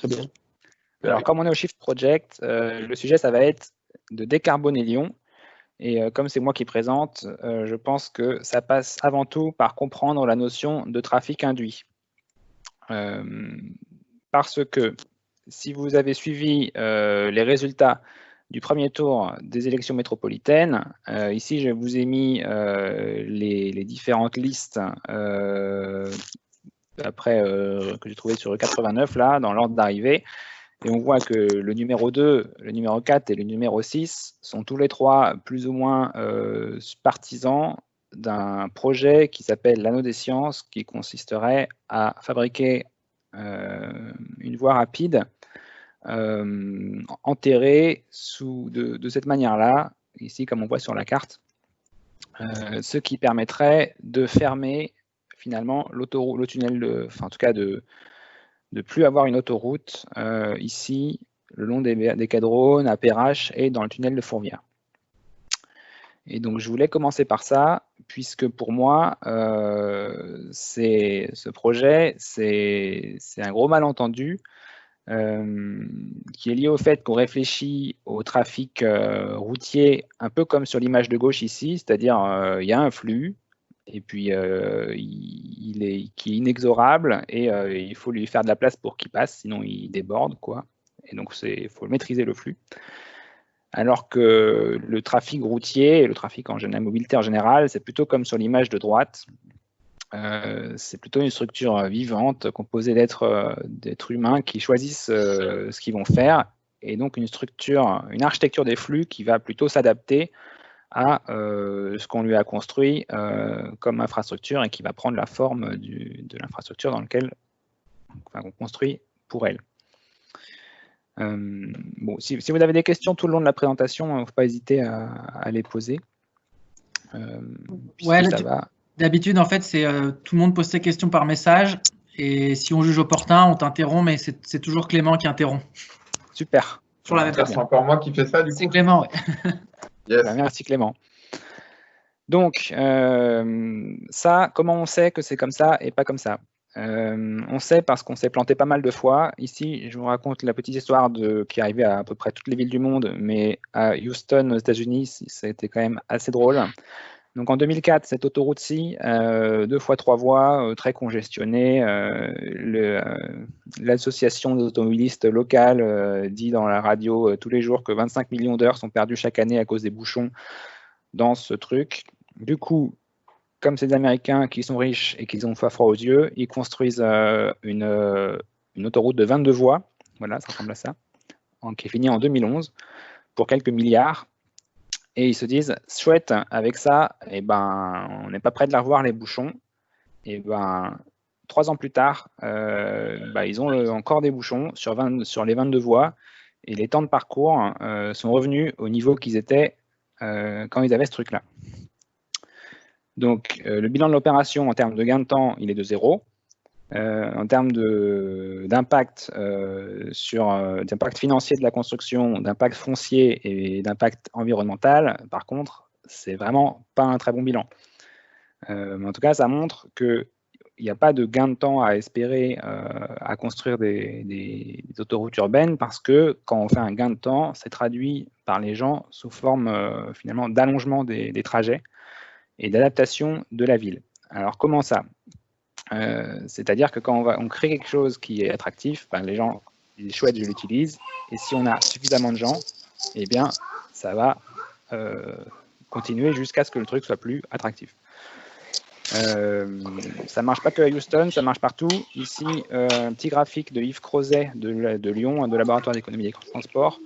Très bien. Alors, comme on est au Shift Project, le sujet, ça va être de décarboner Lyon. Et comme c'est moi qui présente, je pense que ça passe avant tout par comprendre la notion de trafic induit. Parce que si vous avez suivi les résultats du premier tour des élections métropolitaines, ici je vous ai mis les différentes listes après que j'ai trouvé sur E89 là, dans l'ordre d'arrivée. Et on voit que le numéro 2, le numéro 4 et le numéro 6 sont tous les trois plus ou moins partisans d'un projet qui s'appelle l'anneau des sciences, qui consisterait à fabriquer une voie rapide enterrée de cette manière-là, ici comme on voit sur la carte, ce qui permettrait de fermer finalement l'autoroute, le tunnel, enfin en tout cas de plus avoir une autoroute ici, le long des Cadrones, à Perrache et dans le tunnel de Fourvière. Et donc, je voulais commencer par ça, puisque pour moi, ce projet, c'est un gros malentendu qui est lié au fait qu'on réfléchit au trafic routier un peu comme sur l'image de gauche ici, c'est-à-dire il y a un flux, et puis qui est inexorable, et il faut lui faire de la place pour qu'il passe, sinon il déborde, quoi. Et donc il faut maîtriser le flux. Alors que le trafic routier et le trafic en général, la mobilité en général, c'est plutôt comme sur l'image de droite. C'est plutôt une structure vivante composée d'êtres humains qui choisissent ce qu'ils vont faire, et donc une architecture des flux qui va plutôt s'adapter à ce qu'on lui a construit comme infrastructure et qui va prendre la forme de l'infrastructure dans laquelle on construit pour elle. Bon, si vous avez des questions tout le long de la présentation, il ne faut pas hésiter à les poser. Ouais, d'habitude, en fait, c'est tout le monde pose ses questions par message, et si on juge opportun, on t'interrompt, mais c'est toujours Clément qui interrompt. Super. Sur la même c'est encore moi qui fais ça, du coup. C'est Clément, ouais. Yes. Ben, merci Clément. Donc, ça, comment on sait que c'est comme ça et pas comme ça? On sait parce qu'on s'est planté pas mal de fois. Ici, je vous raconte la petite histoire qui est arrivée à peu près toutes les villes du monde, mais à Houston, aux États-Unis, c'était quand même assez drôle. Donc en 2004, cette autoroute-ci, 2 fois 3 voies, très congestionnée, l'association des automobilistes locales dit dans la radio tous les jours que 25 millions d'heures sont perdues chaque année à cause des bouchons dans ce truc. Du coup, comme c'est des Américains qui sont riches et qui ont froid aux yeux, ils construisent une autoroute de 22 voies, voilà, ça ressemble à ça, qui est finie en 2011, pour quelques milliards. Et ils se disent, chouette, avec ça, eh ben, on n'est pas prêt de la revoir, les bouchons. Et ben, 3 ans plus tard, ils ont encore des bouchons sur les 22 voies, et les temps de parcours sont revenus au niveau qu'ils étaient quand ils avaient ce truc-là. Donc, le bilan de l'opération en termes de gain de temps, il est de 0. En termes d'impact d'impact financier de la construction, d'impact foncier et d'impact environnemental, par contre, c'est vraiment pas un très bon bilan. Mais en tout cas, ça montre qu'il n'y a pas de gain de temps à espérer à construire des autoroutes urbaines, parce que quand on fait un gain de temps, c'est traduit par les gens sous forme finalement d'allongement des trajets et d'adaptation de la ville. Alors comment ça? C'est-à-dire que quand on crée quelque chose qui est attractif, les gens disent chouette, je l'utilise, et si on a suffisamment de gens, eh bien ça va continuer jusqu'à ce que le truc soit plus attractif. Ça marche pas que à Houston, ça marche partout. Ici, un petit graphique de Yves Crozet de Lyon, de Laboratoire d'économie des transports,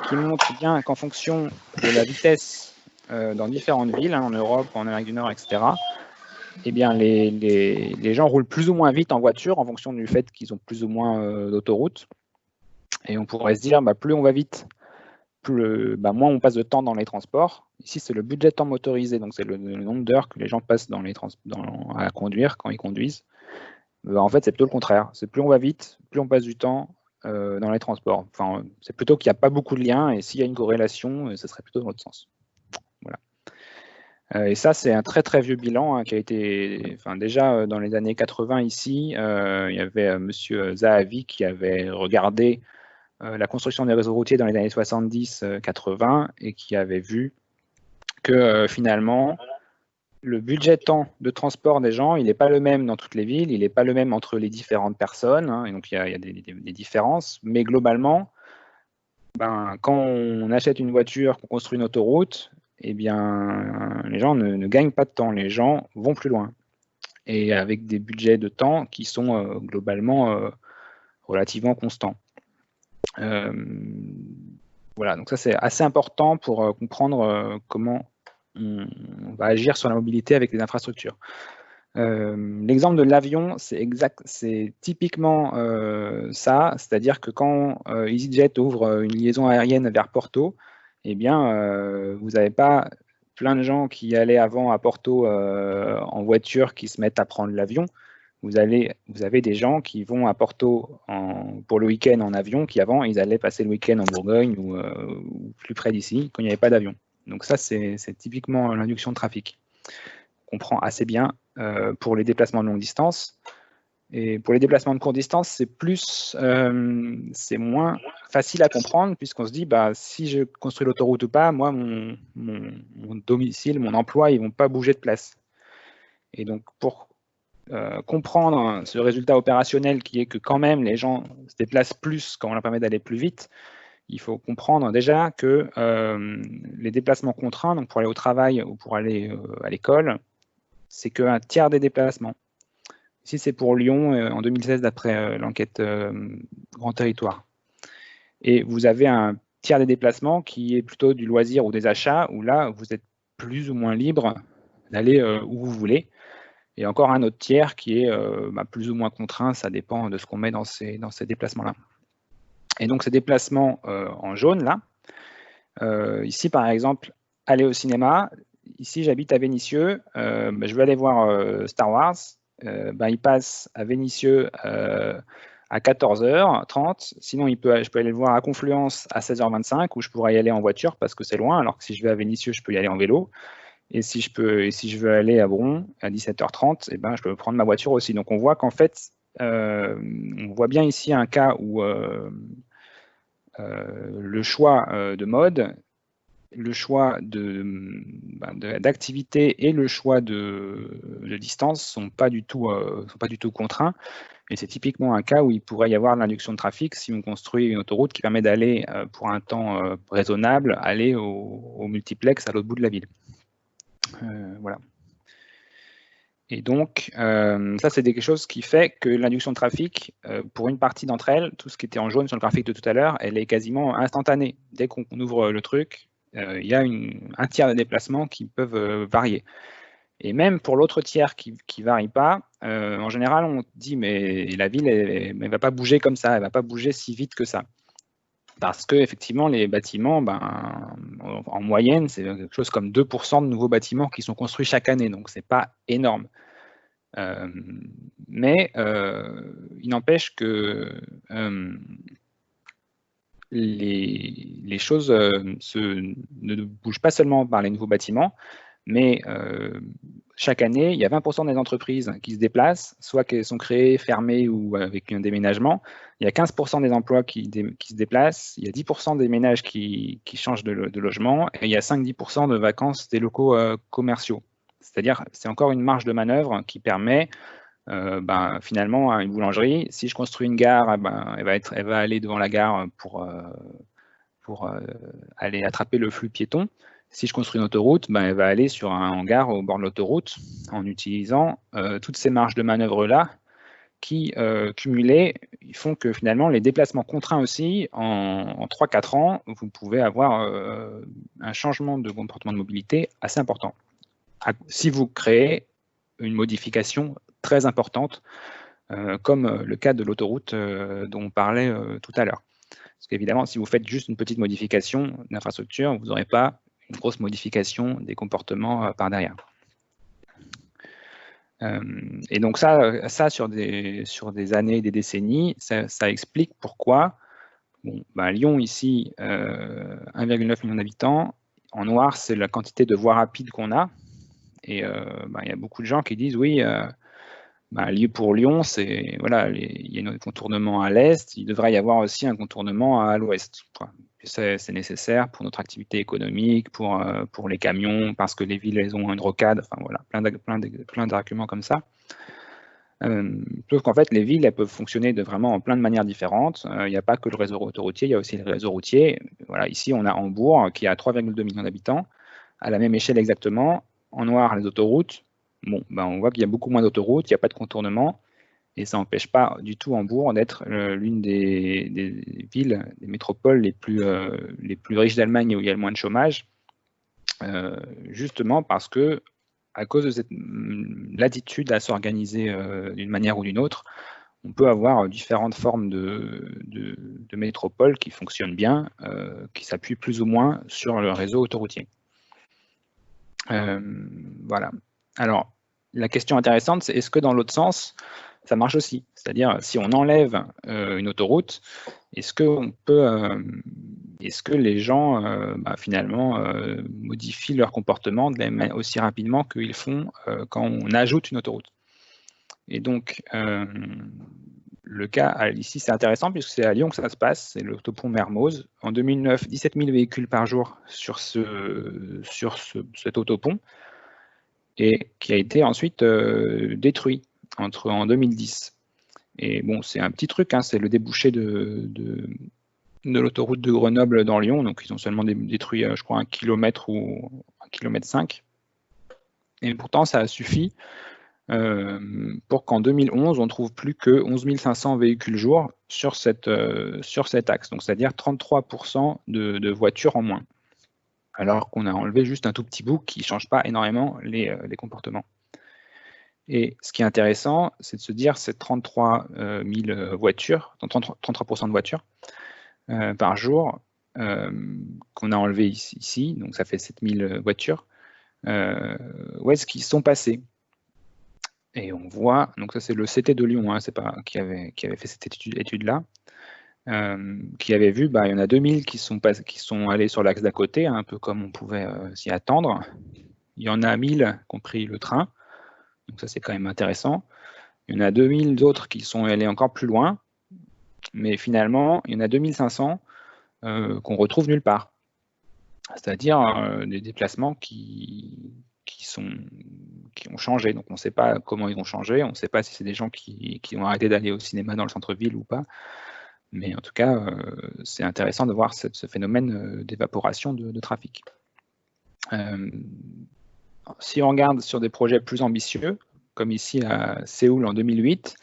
qui montre bien qu'en fonction de la vitesse dans différentes villes, en Europe, en Amérique du Nord, etc., eh bien, les gens roulent plus ou moins vite en voiture en fonction du fait qu'ils ont plus ou moins d'autoroutes. Et on pourrait se dire, plus on va vite, moins on passe de temps dans les transports. Ici, c'est le budget de temps motorisé, donc c'est le nombre d'heures que les gens passent à conduire quand ils conduisent. En fait, c'est plutôt le contraire. C'est plus on va vite, plus on passe du temps dans les transports. Enfin, c'est plutôt qu'il n'y a pas beaucoup de liens, et s'il y a une corrélation, ce serait plutôt dans l'autre sens. Voilà. Et ça, c'est un très très vieux bilan qui a été, déjà dans les années 80 ici, il y avait Monsieur Zahavi qui avait regardé la construction des réseaux routiers dans les années 70-80 et qui avait vu que finalement, le budget temps de transport des gens, il n'est pas le même dans toutes les villes, il n'est pas le même entre les différentes personnes, hein, et donc il y a des différences, mais globalement, quand on achète une voiture, qu'on construit une autoroute, eh bien, les gens ne gagnent pas de temps, les gens vont plus loin. Et avec des budgets de temps qui sont globalement relativement constants. Voilà, donc ça c'est assez important pour comprendre comment on va agir sur la mobilité avec les infrastructures. L'exemple de l'avion, c'est typiquement ça, c'est-à-dire que quand EasyJet ouvre une liaison aérienne vers Porto, eh bien, vous n'avez pas plein de gens qui allaient avant à Porto en voiture qui se mettent à prendre l'avion. Vous avez des gens qui vont à Porto pour le week-end en avion, qui avant, ils allaient passer le week-end en Bourgogne ou plus près d'ici, quand il n'y avait pas d'avion. Donc ça, c'est typiquement l'induction de trafic. On comprend assez bien pour les déplacements de longue distance. Et pour les déplacements de courte distance, c'est moins facile à comprendre, puisqu'on se dit, si je construis l'autoroute ou pas, moi, mon domicile, mon emploi, ils ne vont pas bouger de place. Et donc, pour comprendre ce résultat opérationnel qui est que quand même les gens se déplacent plus quand on leur permet d'aller plus vite, il faut comprendre déjà que les déplacements contraints, donc pour aller au travail ou pour aller à l'école, c'est qu'un tiers des déplacements. Ici, c'est pour Lyon en 2016 d'après l'enquête Grand Territoire. Et vous avez un tiers des déplacements qui est plutôt du loisir ou des achats, où là, vous êtes plus ou moins libre d'aller où vous voulez. Et encore un autre tiers qui est plus ou moins contraint, ça dépend de ce qu'on met dans ces déplacements-là. Et donc ces déplacements en jaune, là, ici par exemple, aller au cinéma, ici j'habite à Vénissieux, je veux aller voir Star Wars, il passe à Vénissieux à 14h30, sinon je peux aller le voir à Confluence à 16h25, où je pourrais y aller en voiture parce que c'est loin, alors que si je vais à Vénissieux, je peux y aller en vélo. Et si je veux aller à Bron à 17h30, je peux prendre ma voiture aussi. Donc on voit qu'en fait, on voit bien ici un cas où le choix de mode, le choix d'activité et le choix de distance sont pas du tout contraints. Et c'est typiquement un cas où il pourrait y avoir de l'induction de trafic si on construit une autoroute qui permet d'aller pour un temps raisonnable, aller au multiplex à l'autre bout de la ville. Voilà. Et donc, ça, c'est quelque chose qui fait que l'induction de trafic, pour une partie d'entre elles, tout ce qui était en jaune sur le graphique de tout à l'heure, elle est quasiment instantanée. Dès qu'on ouvre le truc, il y a un tiers de déplacements qui peuvent varier. Et même pour l'autre tiers qui ne varie pas, en général, on dit, mais la ville, elle ne va pas bouger comme ça, elle ne va pas bouger si vite que ça. Parce que effectivement, les bâtiments, en moyenne, c'est quelque chose comme 2% de nouveaux bâtiments qui sont construits chaque année, donc c'est pas énorme. Mais il n'empêche que les choses ne bougent pas seulement par les nouveaux bâtiments, mais chaque année, il y a 20% des entreprises qui se déplacent, soit qu'elles sont créées, fermées ou avec un déménagement. Il y a 15% des emplois qui se déplacent, il y a 10% des ménages qui changent de logement, et il y a 5-10% de vacances des locaux commerciaux. C'est-à-dire, c'est encore une marge de manœuvre qui permet finalement à une boulangerie, si je construis une gare, elle va aller devant la gare pour aller attraper le flux piéton. Si je construis une autoroute, elle va aller sur un hangar au bord de l'autoroute en utilisant toutes ces marges de manœuvre-là qui, cumulées, font que finalement, les déplacements contraints aussi, en 3-4 ans, vous pouvez avoir un changement de comportement de mobilité assez important. Si vous créez une modification très importante, comme le cas de l'autoroute dont on parlait tout à l'heure. Parce qu'évidemment, si vous faites juste une petite modification d'infrastructure, vous n'aurez pas une grosse modification des comportements par derrière. Et donc ça sur des années, des décennies, ça explique pourquoi Lyon ici, 1,9 million d'habitants. En noir, c'est la quantité de voies rapides qu'on a. Et il y a beaucoup de gens qui disent oui, pour Lyon, voilà, il y a un contournement à l'est, il devrait y avoir aussi un contournement à l'ouest. C'est nécessaire pour notre activité économique, pour les camions, parce que les villes elles ont une rocade, enfin voilà, plein d'arguments comme ça. Sauf qu'en fait, les villes elles peuvent fonctionner vraiment en plein de manières différentes. Il n'y a pas que le réseau autoroutier, il y a aussi le réseau routier. Voilà, ici, on a Hambourg qui a 3,2 millions d'habitants, à la même échelle exactement. En noir, les autoroutes. Bon, on voit qu'il y a beaucoup moins d'autoroutes, il n'y a pas de contournement, et ça n'empêche pas du tout Hambourg d'être l'une des villes, des métropoles les plus riches d'Allemagne où il y a le moins de chômage, justement parce que, à cause de cette latitude à s'organiser d'une manière ou d'une autre, on peut avoir différentes formes de métropoles qui fonctionnent bien, qui s'appuient plus ou moins sur le réseau autoroutier. Voilà. Alors, la question intéressante, c'est est-ce que dans l'autre sens, ça marche aussi? C'est-à-dire, si on enlève une autoroute, est-ce que les gens, finalement, modifient leur comportement aussi rapidement qu'ils font quand on ajoute une autoroute? Et donc, le cas ici, c'est intéressant puisque c'est à Lyon que ça se passe, c'est l'autopont Mermoz. En 2009, 17 000 véhicules par jour sur cet autopont, et qui a été ensuite détruit en 2010. Et bon, c'est un petit truc, hein, c'est le débouché de l'autoroute de Grenoble dans Lyon, donc ils ont seulement détruit, je crois, 1 km ou 1,5 km. Et pourtant, ça a suffi pour qu'en 2011, on ne trouve plus que 11 500 véhicules jour sur cet axe, donc c'est-à-dire 33% de voitures en moins, alors qu'on a enlevé juste un tout petit bout qui ne change pas énormément les comportements. Et ce qui est intéressant, c'est de se dire ces 33 000 voitures, 33% de voitures par jour qu'on a enlevé ici, donc ça fait 7 000 voitures, où est-ce qu'ils sont passés? Et on voit, donc ça c'est le CT de Lyon, hein, c'est pas qui avait fait cette étude-là, qui avait vu, il y en a 2000 qui sont allés sur l'axe d'à côté, hein, un peu comme on pouvait s'y attendre. Il y en a 1000 qui ont pris le train, donc ça c'est quand même intéressant. Il y en a 2000 autres qui sont allés encore plus loin, mais finalement, il y en a 2500 qu'on retrouve nulle part. C'est-à-dire des déplacements qui ont changé. Donc on ne sait pas comment ils ont changé, on ne sait pas si c'est des gens qui ont arrêté d'aller au cinéma dans le centre-ville ou pas. Mais en tout cas, c'est intéressant de voir ce phénomène d'évaporation de trafic. Si on regarde sur des projets plus ambitieux, comme ici à Séoul en 2008,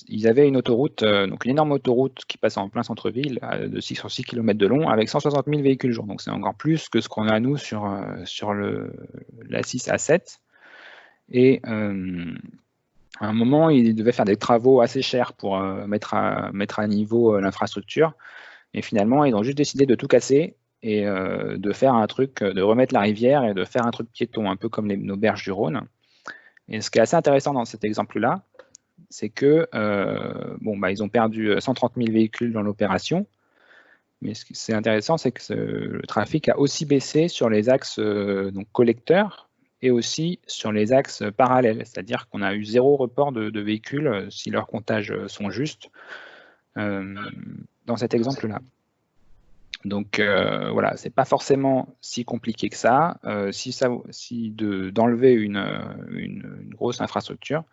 ils avaient une autoroute, donc une énorme autoroute qui passe en plein centre-ville sur 6 km de long avec 160 000 véhicules jour. Donc c'est encore plus que ce qu'on a nous sur la 6 A7. Et à un moment, ils devaient faire des travaux assez chers pour mettre à niveau l'infrastructure. Et finalement, ils ont juste décidé de tout casser et de faire un truc, de remettre la rivière et de faire un truc piéton, un peu comme nos berges du Rhône. Et ce qui est assez intéressant dans cet exemple-là, c'est que ils ont perdu 130 000 véhicules dans l'opération. Mais ce qui est intéressant, c'est que le trafic a aussi baissé sur les axes donc collecteurs et aussi sur les axes parallèles. C'est-à-dire qu'on a eu 0 report de véhicules, si leurs comptages sont justes, dans cet exemple-là. Donc voilà, c'est pas forcément si compliqué que ça. D'enlever une grosse infrastructure,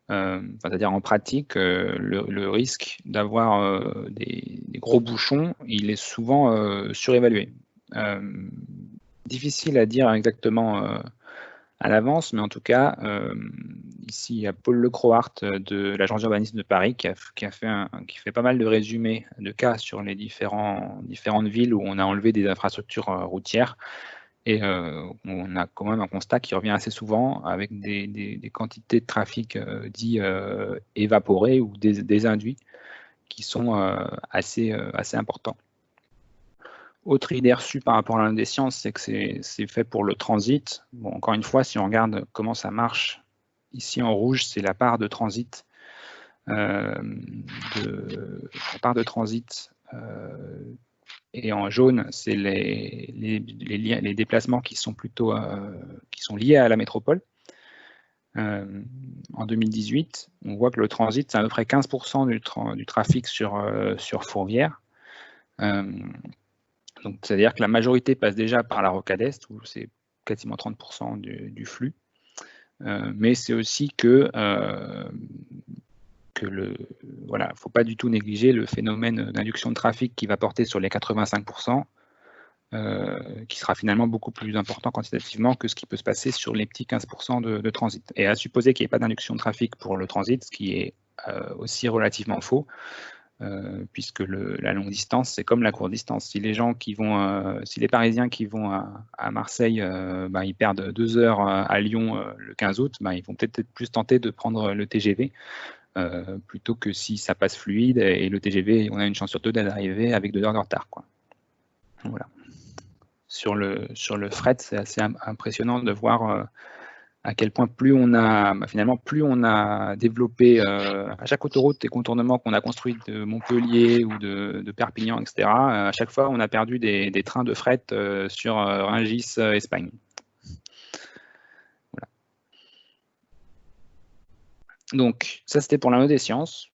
c'est-à-dire en pratique, le risque d'avoir des gros bouchons, il est souvent surévalué. Difficile à dire exactement à l'avance, mais en tout cas, ici, il y a Paul Lecroart de l'Agence d'urbanisme de Paris qui fait pas mal de résumés de cas sur les différentes villes où on a enlevé des infrastructures routières. Et on a quand même un constat qui revient assez souvent avec des quantités de trafic dits évaporés ou désinduits qui sont assez importants. Autre idée reçue par rapport à l'Inde des sciences, c'est que c'est fait pour le transit. Bon, encore une fois, si on regarde comment ça marche, ici en rouge, c'est la part de transit et en jaune, c'est les déplacements qui sont plutôt liés à la métropole. En 2018, on voit que le transit, c'est à peu près 15% du trafic sur Fourvière. Donc, c'est-à-dire que la majorité passe déjà par la rocade est, où c'est quasiment 30% du flux. Mais c'est aussi que voilà, faut pas du tout négliger le phénomène d'induction de trafic qui va porter sur les 85%, qui sera finalement beaucoup plus important quantitativement que ce qui peut se passer sur les petits 15% de transit. Et à supposer qu'il n'y ait pas d'induction de trafic pour le transit, ce qui est aussi relativement faux, puisque la longue distance, c'est comme la courte distance. Si les gens qui vont, si les Parisiens qui vont à Marseille, ils perdent 2 heures à Lyon le 15 août, ils vont peut-être être plus tentés de prendre le TGV, plutôt que si ça passe fluide et le TGV, on a une chance sur 2 d'arriver avec 2 heures de retard, quoi. Voilà. Sur le fret, c'est assez impressionnant de voir à quel point plus on a développé à chaque autoroute et contournement qu'on a construit de Montpellier ou de Perpignan, etc., à chaque fois on a perdu des trains de fret sur Rungis, Espagne. Voilà. Donc ça c'était pour la note des sciences.